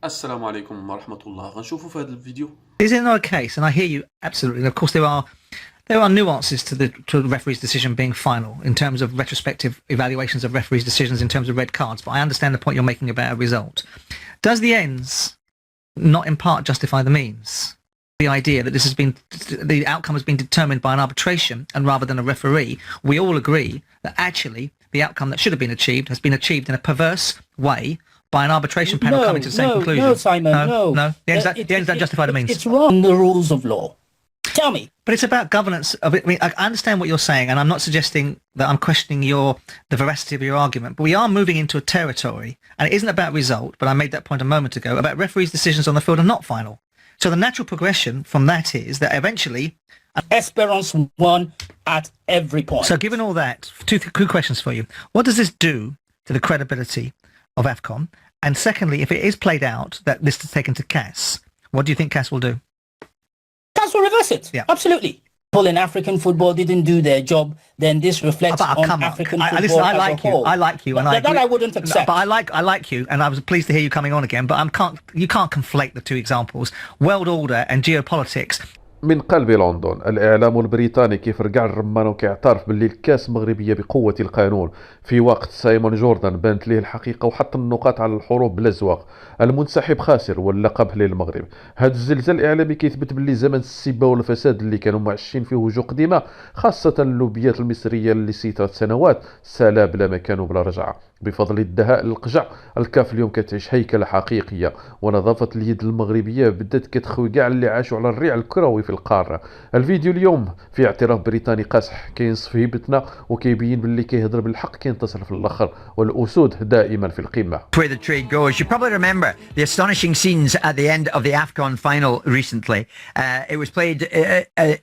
السلام عليكم ورحمة الله. غنشوفوا في هذا الفيديو. Is it not a case, and I hear you absolutely, and of course there are nuances to the referee's decision being final in terms of retrospective evaluations of referees' decisions in terms of red cards, but I understand the point you're making about a result. Does the ends not in part justify the means? The idea that the outcome has been determined by an arbitration and rather than a referee, we all agree that actually the outcome that should have been achieved has been achieved in a perverse way by an arbitration panel coming to the same conclusion. No, Simon, no. The ends don't justify the means. It's wrong, the rules of law. Tell me. But it's about governance of it. I mean, I understand what you're saying, and I'm not suggesting that I'm questioning the veracity of your argument, but we are moving into a territory, and it isn't about result, but I made that point a moment ago, about referees' decisions on the field are not final. So the natural progression from that is that eventually... Esperance won at every point. So given all that, two questions for you. What does this do to the credibility of AFCON? And secondly, if it is played out that this is taken to CAS, what do you think CAS will do? CAS will reverse it. Yeah. Absolutely. People in African football didn't do their job, then this reflects on African football listen, I like as a whole. I like you, and that I wouldn't accept. But I like you, and I was pleased to hear you coming on again. But you can't conflate the two examples: world order and geopolitics. من قلب لندن، الإعلام البريطاني كيف رجع الرمان وكيعترف باللي الكاس مغربية بقوة القانون في وقت سيمون جوردان بانت ليه الحقيقة وحط النقاط على الحروب بلا زواق. المنسحب خاسر واللقب للمغرب. هذا الزلزال الإعلامي كيثبت باللي زمن السبة والفساد اللي كانوا معشين فيه وجوه قديمة، خاصة اللوبيات المصرية اللي سيطرت سنوات، سالا بلا مكان وبلا رجعة. بفضل الدهاء لقجع، الكاف اليوم كتعيش هيكلة حقيقية، ونظافة اليد المغربية بدات كتخوي كاع اللي عاشوا على الريع الكروي في القارة. الفيديو اليوم في اعتراف بريطاني قاصح كينصف هيبتنا وكيبين باللي كيهضر بالحق كينتصر في الاخر، والاسود دائما في القمة. Where the trade goes. You probably remember the astonishing scenes at the end of the AFCON final recently. It was played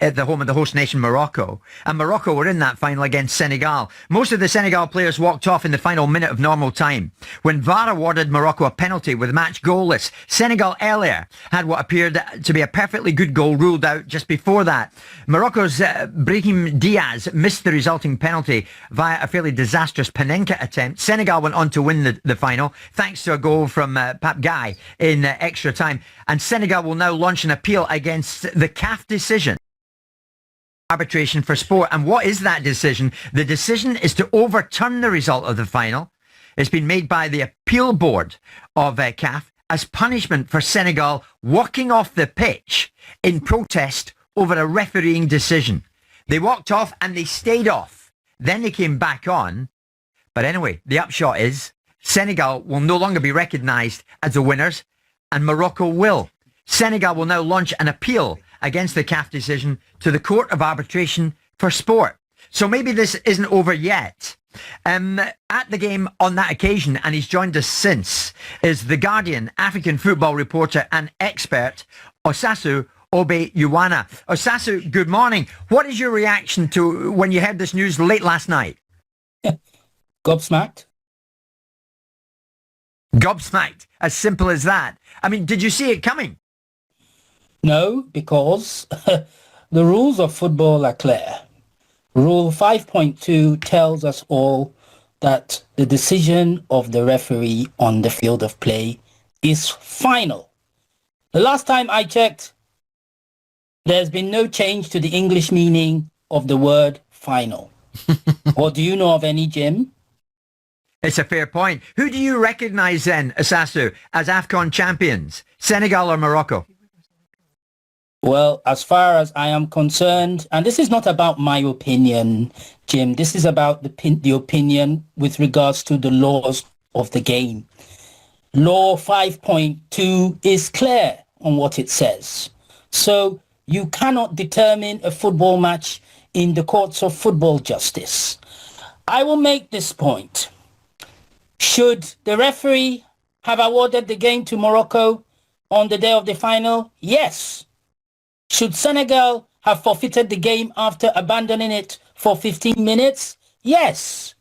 at the home of the host nation Morocco, and Morocco were in that final against Senegal. Most of the Senegal players walked off in the final minute of normal time. When VAR awarded Morocco a penalty with match goalless, Senegal earlier had what appeared to be a perfectly good goal ruled out just before that. Morocco's Brahim Diaz missed the resulting penalty via a fairly disastrous Panenka attempt. Senegal went on to win the final thanks to a goal from Pape Guy in extra time, and Senegal will now launch an appeal against the CAF decision. Arbitration for sport. And what is that decision? The decision is to overturn the result of the final. It's been made by the appeal board of CAF as punishment for Senegal walking off the pitch in protest over a refereeing decision. They walked off and they stayed off. Then they came back on. But anyway, the upshot is Senegal will no longer be recognised as the winners, and Morocco will. Senegal will now launch an appeal against the CAF decision to the Court of Arbitration for Sport. So maybe this isn't over yet. At the game on that occasion, and he's joined us since, is the Guardian African football reporter and expert Osasu Obe-Yuwana. Osasu, good morning. What is your reaction to when you heard this news late last night? Gobsmacked. Gobsmacked, as simple as that. I mean, did you see it coming? No, because the rules of football are clear. Rule 5.2 tells us all that the decision of the referee on the field of play is final. The last time I checked, there's been no change to the English meaning of the word final. Or do you know of any, Jim? It's a fair point. Who do you recognise then, Osasu, as AFCON champions? Senegal or Morocco? Well, as far as I am concerned, and this is not about my opinion, Jim, this is about the opinion with regards to the laws of the game. Law 5.2 is clear on what it says. So you cannot determine a football match in the courts of football justice. I will make this point. Should the referee have awarded the game to Morocco on the day of the final? Yes. Should Senegal have forfeited the game after abandoning it for 15 minutes? Yes.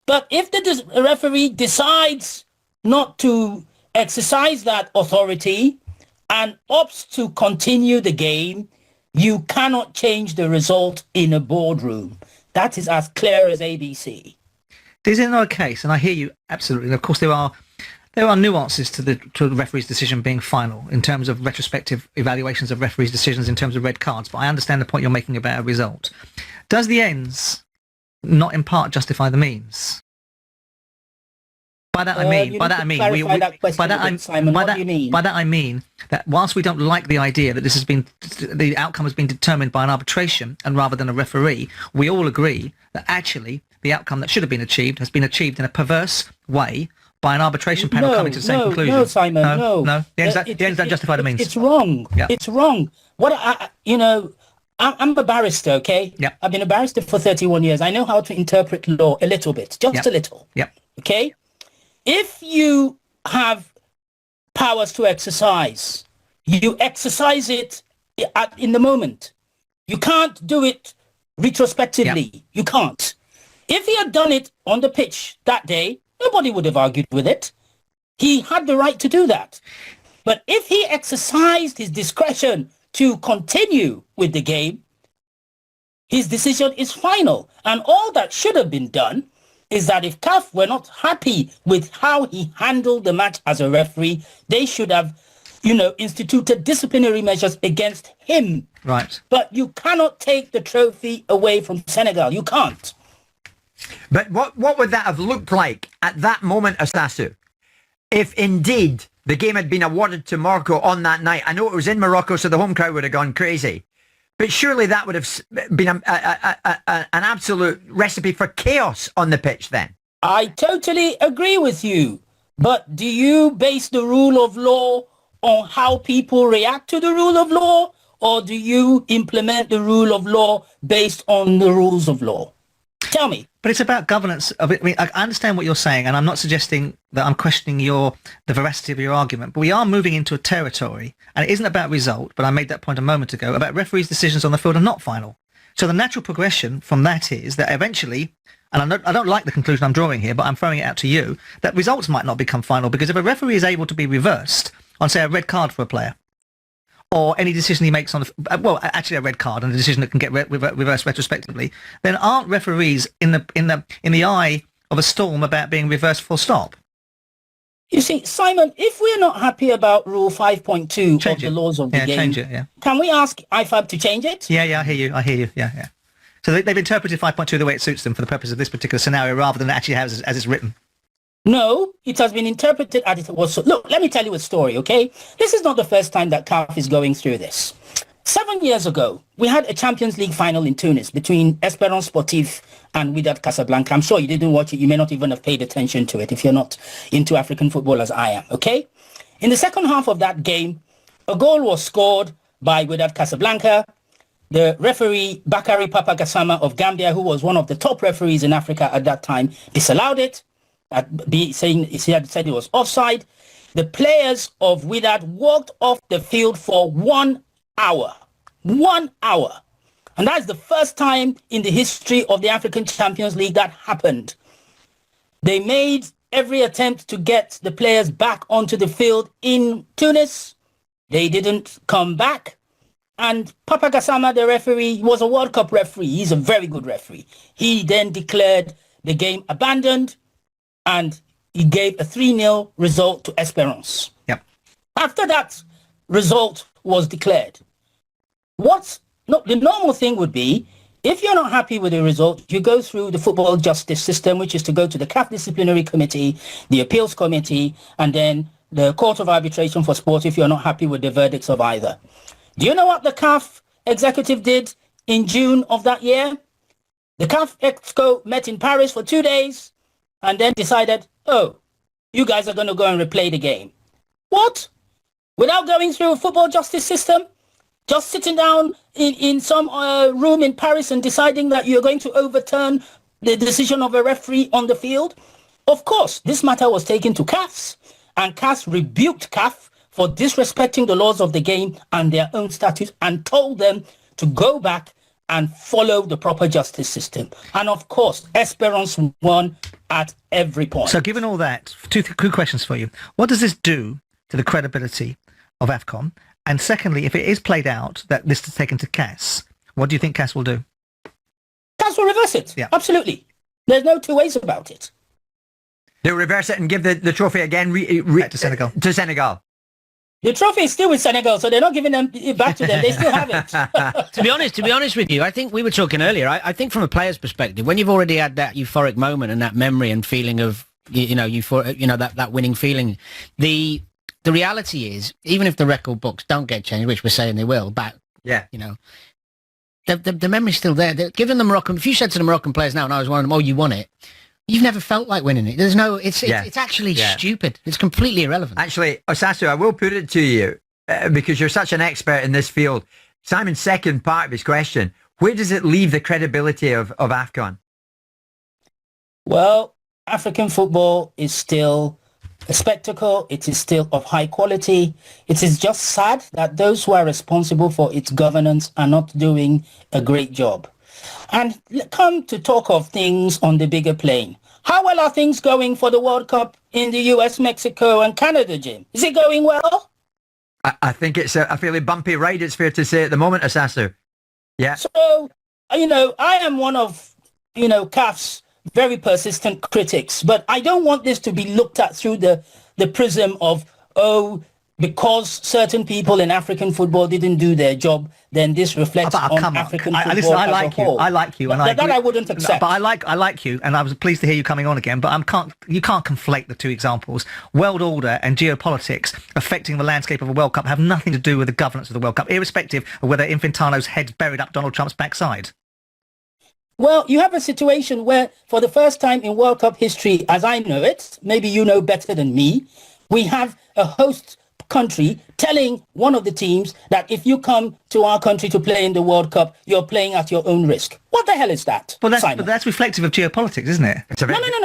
But if the referee decides not to exercise that authority and opts to continue the game, you cannot change the result in a boardroom. That is as clear as ABC. Is it not a case, and I hear you absolutely, and of course there are there are nuances to the referee's decision being final in terms of retrospective evaluations of referees' decisions in terms of red cards, but I understand the point you're making about a result. Does the ends not in part justify the means? By that I mean that whilst we don't like the idea that the outcome has been determined by an arbitration and rather than a referee, we all agree that actually the outcome that should have been achieved has been achieved in a perverse way by an arbitration panel coming to the same conclusion. No, Simon, no. The ends don't justify the means. It's wrong. Yeah. It's wrong. I'm a barrister, okay? Yep. I've been a barrister for 31 years. I know how to interpret law a little bit, just a little. Yep. Okay? If you have powers to exercise, you exercise it in the moment. You can't do it retrospectively. Yep. You can't. If he had done it on the pitch that day, nobody would have argued with it. He had the right to do that. But if he exercised his discretion to continue with the game, his decision is final. And all that should have been done is that if CAF were not happy with how he handled the match as a referee, they should have, instituted disciplinary measures against him. Right. But you cannot take the trophy away from Senegal. You can't. But what would that have looked like at that moment, Astasu, if indeed the game had been awarded to Morocco on that night? I know it was in Morocco, so the home crowd would have gone crazy. But surely that would have been an absolute recipe for chaos on the pitch then. I totally agree with you. But do you base the rule of law on how people react to the rule of law? Or do you implement the rule of law based on the rules of law? Tell me. But it's about governance. I mean, I understand what you're saying, and I'm not suggesting that I'm questioning the veracity of your argument, but we are moving into a territory, and it isn't about result, but I made that point a moment ago, about referees' decisions on the field are not final. So the natural progression from that is that eventually, and I don't like the conclusion I'm drawing here, but I'm throwing it out to you, that results might not become final, because if a referee is able to be reversed on, say, a red card for a player, or any decision he makes on, actually a red card and a decision that can get reversed retrospectively, then aren't referees in the eye of a storm about being reversed full stop? You see, Simon, if we're not happy about Rule 5.2 of the laws of the game, can we ask IFAB to change it? Yeah, I hear you. Yeah. So they've interpreted 5.2 the way it suits them for the purpose of this particular scenario, rather than actually as it's written. No, it has been interpreted as it was. Look, let me tell you a story, okay? This is not the first time that CAF is going through this. 7 years ago, we had a Champions League final in Tunis between Espérance Sportive and Wydad Casablanca. I'm sure you didn't watch it. You may not even have paid attention to it if you're not into African football as I am, okay? In the second half of that game, a goal was scored by Wydad Casablanca. The referee, Bakary Papagassama of Gambia, who was one of the top referees in Africa at that time, disallowed it. Saying he had said it was offside. The players of Wydad walked off the field for 1 hour. 1 hour. And that's the first time in the history of the African Champions League that happened. They made every attempt to get the players back onto the field in Tunis. They didn't come back. And Papa Gassama, the referee, was a World Cup referee. He's a very good referee. He then declared the game abandoned, and he gave a 3-0 result to Espérance. Yep. After that result was declared, the normal thing would be, if you're not happy with the result, you go through the football justice system, which is to go to the CAF disciplinary committee, the appeals committee, and then the Court of Arbitration for Sport if you're not happy with the verdicts of either. Do you know what the CAF executive did in June of that year? The CAF exco met in Paris for 2 days, and then decided, you guys are going to go and replay the game. What? Without going through a football justice system? Just sitting down in some room in Paris and deciding that you're going to overturn the decision of a referee on the field? Of course, this matter was taken to CAF, and CAF rebuked CAF for disrespecting the laws of the game and their own statutes, and told them to go back and follow the proper justice system. And of course, Espérance won at every point. So given all that, two questions for you. What does this do to the credibility of AFCON? And secondly, if it is played out that this is taken to CAS, what do you think CAS will do? CAS will reverse it. Yeah. Absolutely. There's no two ways about it. They'll reverse it and give the trophy again to Senegal. To Senegal. The trophy is still with Senegal, so they're not giving it back to them. They still have it. To be honest with you, I think we were talking earlier. I think from a player's perspective, when you've already had that euphoric moment and that memory and feeling of that winning feeling, the reality is, even if the record books don't get changed, which we're saying they will, but the memory's still there. Given the Moroccan, if you said to the Moroccan players now, and I was one of them, oh, you won it. You've never felt like winning it. There's no. It's actually stupid. It's completely irrelevant. Actually, Osasu, I will put it to you because you're such an expert in this field. Simon's second part of his question: where does it leave the credibility of AFCON? Well, African football is still a spectacle. It is still of high quality. It is just sad that those who are responsible for its governance are not doing a great job. And come to talk of things on the bigger plane. How well are things going for the World Cup in the US, Mexico and Canada, Jim? Is it going well? I think it's a fairly bumpy ride, it's fair to say, at the moment, Osasu. Yeah. So, I am one of, CAF's very persistent critics, but I don't want this to be looked at through the prism of, because certain people in African football didn't do their job, then this reflects on African football listen, as a whole. I like you, and that I wouldn't accept. But I like you, and I was pleased to hear you coming on again. But you can't conflate the two examples. World order and geopolitics affecting the landscape of a World Cup have nothing to do with the governance of the World Cup, irrespective of whether Infantino's head's buried up Donald Trump's backside. Well, you have a situation where, for the first time in World Cup history, as I know it, maybe you know better than me, we have a host country telling one of the teams that if you come to our country to play in the World Cup, you're playing at your own risk. What the hell is that, Simon? But that's reflective of geopolitics, isn't it?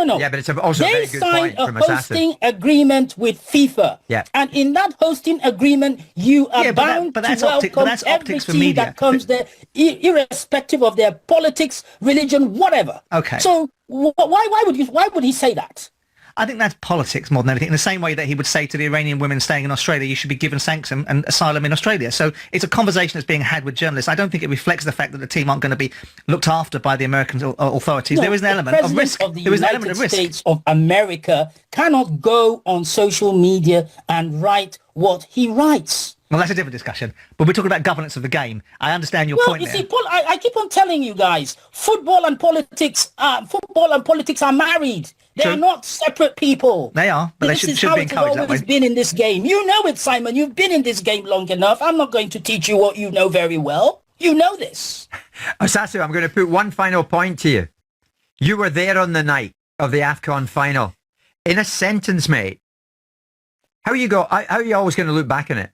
No. Yeah, but it's also a very good point from They signed a hosting agreement with FIFA. Yeah. And in that hosting agreement, you are bound to welcome every team that comes there, irrespective of their politics, religion, whatever. Okay. So why would he say that? I think that's politics more than anything, in the same way that he would say to the Iranian women staying in Australia, you should be given sanctions and asylum in Australia. So it's a conversation that's being had with journalists. I don't think it reflects the fact that the team aren't going to be looked after by the American authorities. There is an element of risk. There is an element of risk. The United States of America cannot go on social media and write what he writes. Well, that's a different discussion. But we're talking about governance of the game. I understand your point there. You see, Paul, I keep on telling you guys, football and politics are married. They are not separate people. They are, but they should be encouraged that way. This is how it's always been in this game. You know it, Simon. You've been in this game long enough. I'm not going to teach you what you know very well. You know this. Osasu, I'm going to put one final point to you. You were there on the night of the AFCON final. In a sentence, mate, how are you always going to look back on it?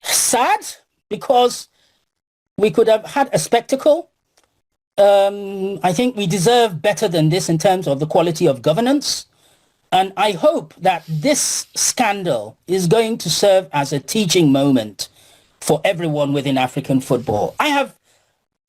Sad, because we could have had a spectacle. I think we deserve better than this in terms of the quality of governance. And I hope that this scandal is going to serve as a teaching moment for everyone within African football. I have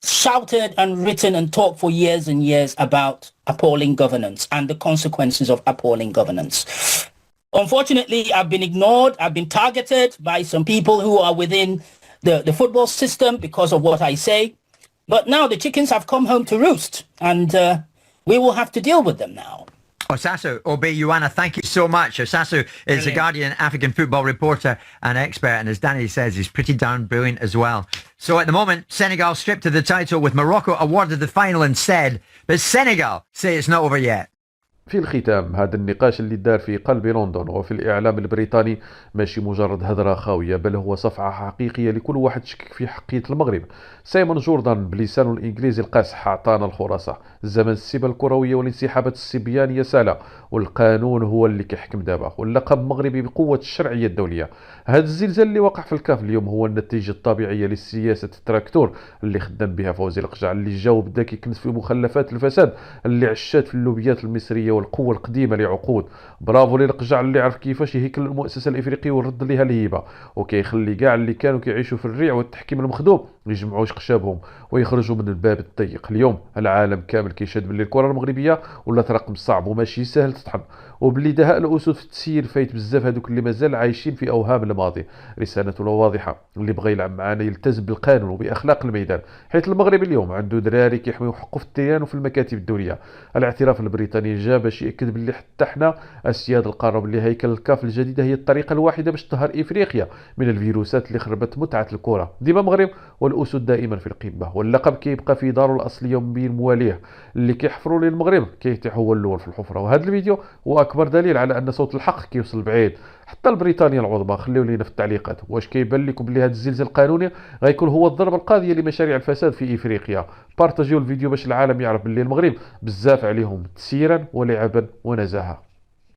shouted and written and talked for years and years about appalling governance and the consequences of appalling governance. Unfortunately, I've been ignored. I've been targeted by some people who are within the football system because of what I say. But now the chickens have come home to roost, and we will have to deal with them now. Osasu Obeyuana, thank you so much. Osasu is a Guardian African football reporter and expert, and as Danny says, he's pretty darn brilliant as well. So at the moment, Senegal stripped of the title with Morocco awarded the final instead, but Senegal say it's not over yet. في الختام، هذا النقاش اللي دار في قلب لندن وفي الإعلام البريطاني ماشي مجرد هدرة خاوية، بل هو صفعة حقيقية لكل واحد شكك في حقية المغرب. سيمون جوردان بلسانه الإنجليزي القاصح أعطانا الخلاصة. زمن السبا الكروية والانسحابات السبيانية سالة، والقانون هو اللي كيحكم دابا، واللقب مغربي بقوة الشرعية الدولية. هذا الزلزال اللي وقع في الكاف اليوم هو النتيجة الطبيعية للسياسة التراكتور اللي خدام بها فوزي لقجع، اللي جاو بدا كيكنس في مخلفات الفساد اللي عشات في اللوبيات المصرية والقوة القديمة لعقود. برافو للقجع اللي عرف كيفاش يهيكل المؤسسة الإفريقية ورد ليها الهيبة، وكيخلي كاع اللي كانوا كيعيشوا في الريع والتحكيم المخدوم يجمعوش خشابهم ويخرجوا من الباب الضيق. اليوم العالم كامل كيشهد باللي الكره المغربيه ولات رقم صعب وماشي سهل تطحن، وباللي دهاء الاسود في التسيير فايت بزاف هذوك اللي مازال عايشين في اوهام الماضي. رسالتنا واضحه، اللي بغى يلعب معنا يلتزم بالقانون وباخلاق الميدان، حيث المغرب اليوم عنده دراري كيحميو حقه في الديان وفي المكاتب الدوليه. الاعتراف البريطاني جا باش ياكد باللي حتى حنا اسياد القاره، باللي هيكل الكاف الجديده هي الطريقه الواحده باش تطهر افريقيا من الفيروسات اللي خربت متعه الكره. ديما المغرب والاسود دائما في القمه، واللقب كيبقى في داره الاصليه بين مواليه اللي كيحفروا للمغرب كيتيح هو الاول في الحفره. وهذا الفيديو هو اكبر دليل على ان صوت الحق كيوصل بعيد حتى البريطانيا العظمى. خليو لينا في التعليقات واش كيبان لكم بلي هذا الزلزال القانوني غيكون هو الضربه القاضيه لمشاريع الفساد في افريقيا؟ بارطاجيو الفيديو باش العالم يعرف بلي المغرب بزاف عليهم تسييرا ولعبا ونزاهه.